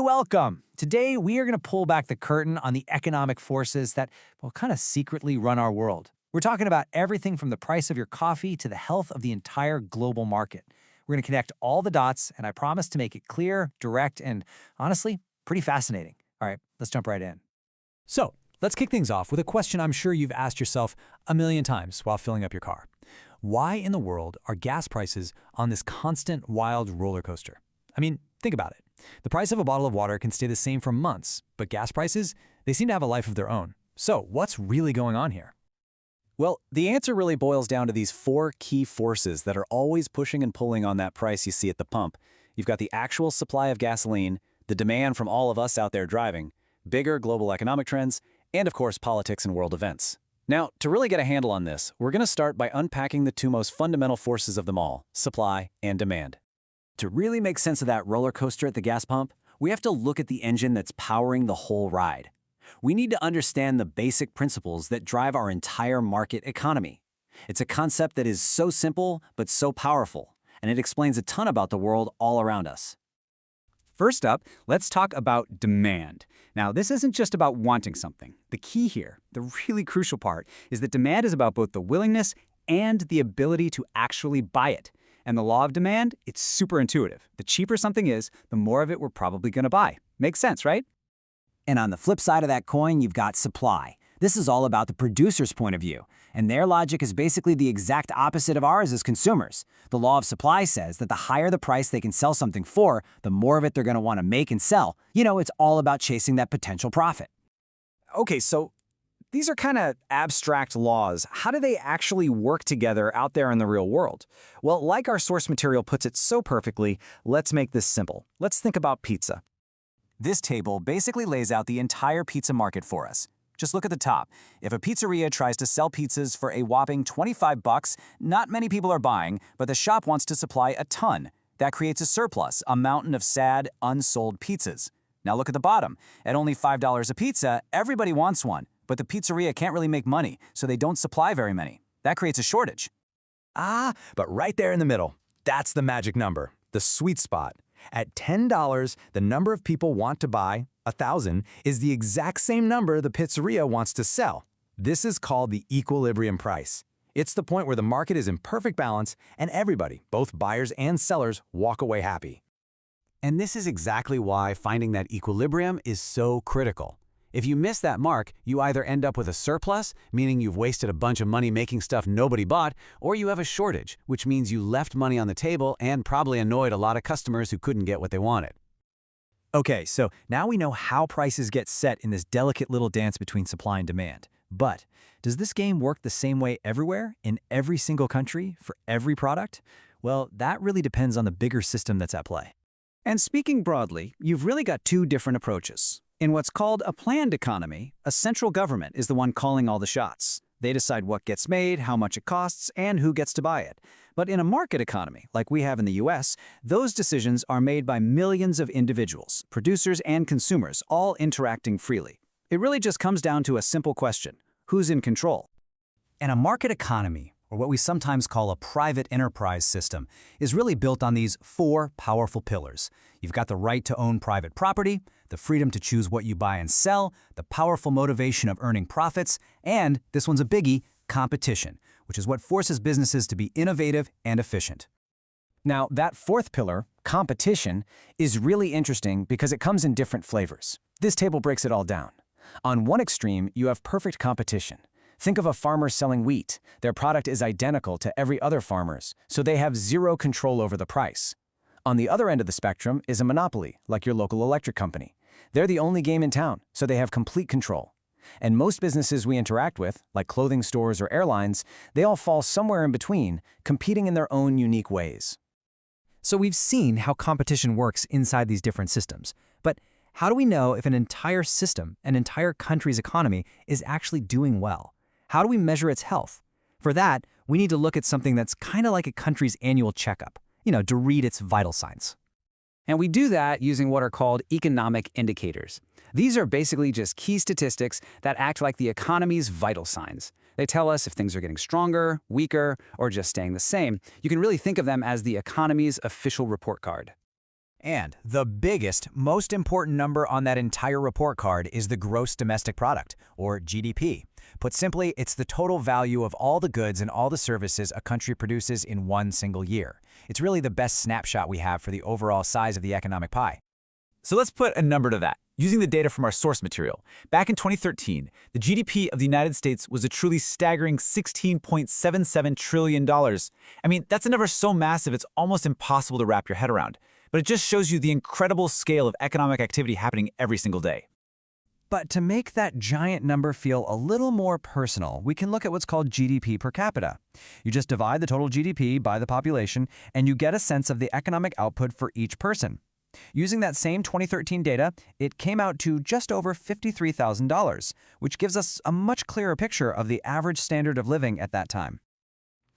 welcome. Today, we are going to pull back the curtain on the economic forces that, well, kind of secretly run our world. We're talking about everything from the price of your coffee to the health of the entire global market. We're going to connect all the dots, and I promise to make it clear, direct, and honestly, pretty fascinating. All right, let's jump right in. So, let's kick things off with a question I'm sure you've asked yourself a million times while filling up your car. Why in the world are gas prices on this constant wild roller coaster? I mean, think about it. The price of a bottle of water can stay the same for months, but gas prices, they seem to have a life of their own. So, what's really going on here? Well, the answer really boils down to these four key forces that are always pushing and pulling on that price you see at the pump. You've got the actual supply of gasoline, the demand from all of us out there driving, bigger global economic trends, and of course politics and world events. Now, to really get a handle on this, we're going to start by unpacking the two most fundamental forces of them all, supply and demand. To really make sense of that roller coaster at the gas pump, we have to look at the engine that's powering the whole ride. We need to understand the basic principles that drive our entire market economy. It's a concept that is so simple but so powerful, and it explains a ton about the world all around us. First up, let's talk about demand. Now, this isn't just about wanting something. The key here, the really crucial part, is that demand is about both the willingness and the ability to actually buy it. And the law of demand, it's super intuitive. The cheaper something is, the more of it we're probably going to buy. Makes sense, right? And on the flip side of that coin, you've got supply. This is all about the producer's point of view, and their logic is basically the exact opposite of ours as consumers. The law of supply says that the higher the price they can sell something for, the more of it they're going to want to make and sell. You know, it's all about chasing that potential profit. Okay, so these are kind of abstract laws. How do they actually work together out there in the real world? Well, like our source material puts it so perfectly, let's make this simple. Let's think about pizza. This table basically lays out the entire pizza market for us. Just look at the top. If a pizzeria tries to sell pizzas for a whopping $25, not many people are buying, but the shop wants to supply a ton. That creates a surplus, a mountain of sad, unsold pizzas. Now look at the bottom. At only $5 a pizza, everybody wants one, but the pizzeria can't really make money, so they don't supply very many. That creates a shortage. But right there in the middle, that's the magic number, the sweet spot. At $10, the number of people want to buy, 1,000, is the exact same number the pizzeria wants to sell. This is called the equilibrium price. It's the point where the market is in perfect balance and everybody, both buyers and sellers, walk away happy. And this is exactly why finding that equilibrium is so critical. If you miss that mark, you either end up with a surplus, meaning you've wasted a bunch of money making stuff nobody bought, or you have a shortage, which means you left money on the table and probably annoyed a lot of customers who couldn't get what they wanted. Okay, so now we know how prices get set in this delicate little dance between supply and demand. But does this game work the same way everywhere, in every single country, for every product? Well, that really depends on the bigger system that's at play. And speaking broadly, you've really got two different approaches. In what's called a planned economy, a central government is the one calling all the shots. They decide what gets made, how much it costs, and who gets to buy it. But in a market economy, like we have in the US, those decisions are made by millions of individuals, producers and consumers, all interacting freely. It really just comes down to a simple question: who's in control? And a market economy, or what we sometimes call a private enterprise system, is really built on these four powerful pillars. You've got the right to own private property, the freedom to choose what you buy and sell, the powerful motivation of earning profits, and, this one's a biggie, competition, which is what forces businesses to be innovative and efficient. Now, that fourth pillar, competition, is really interesting because it comes in different flavors. This table breaks it all down. On one extreme, you have perfect competition. Think of a farmer selling wheat. Their product is identical to every other farmer's, so they have zero control over the price. On the other end of the spectrum is a monopoly, like your local electric company. They're the only game in town, so they have complete control. And most businesses we interact with, like clothing stores or airlines, they all fall somewhere in between, competing in their own unique ways. So we've seen how competition works inside these different systems. But how do we know if an entire system, an entire country's economy, is actually doing well? How do we measure its health? For that, we need to look at something that's kind of like a country's annual checkup, to read its vital signs. And we do that using what are called economic indicators. These are basically just key statistics that act like the economy's vital signs. They tell us if things are getting stronger, weaker, or just staying the same. You can really think of them as the economy's official report card. And the biggest, most important number on that entire report card is the gross domestic product, or GDP. Put simply, it's the total value of all the goods and all the services a country produces in one single year. It's really the best snapshot we have for the overall size of the economic pie. So let's put a number to that. Using the data from our source material, back in 2013, the GDP of the United States was a truly staggering $16.77 trillion. I mean, that's a number so massive it's almost impossible to wrap your head around. But it just shows you the incredible scale of economic activity happening every single day. But to make that giant number feel a little more personal, we can look at what's called GDP per capita. You just divide the total GDP by the population, and you get a sense of the economic output for each person. Using that same 2013 data, it came out to just over $53,000, which gives us a much clearer picture of the average standard of living at that time.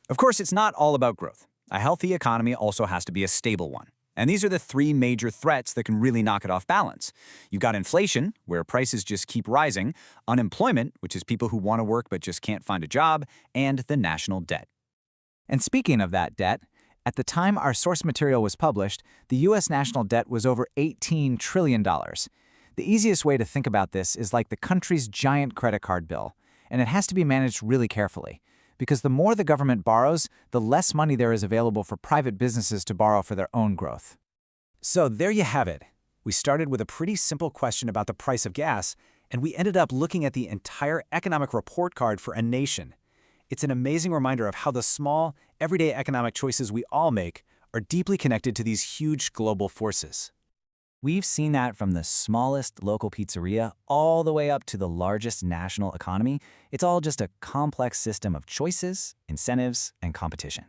Of course, it's not all about growth. A healthy economy also has to be a stable one. And these are the three major threats that can really knock it off balance. You've got inflation, where prices just keep rising, unemployment, which is people who want to work but just can't find a job, and the national debt. And speaking of that debt, at the time our source material was published, the U.S. national debt was over $18 trillion. The easiest way to think about this is like the country's giant credit card bill, and it has to be managed really carefully. Because the more the government borrows, the less money there is available for private businesses to borrow for their own growth. So there you have it. We started with a pretty simple question about the price of gas, and we ended up looking at the entire economic report card for a nation. It's an amazing reminder of how the small, everyday economic choices we all make are deeply connected to these huge global forces. We've seen that from the smallest local pizzeria all the way up to the largest national economy. It's all just a complex system of choices, incentives, and competition.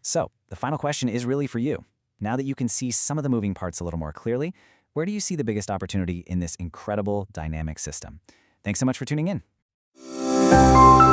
So, the final question is really for you. Now that you can see some of the moving parts a little more clearly, where do you see the biggest opportunity in this incredible dynamic system? Thanks so much for tuning in.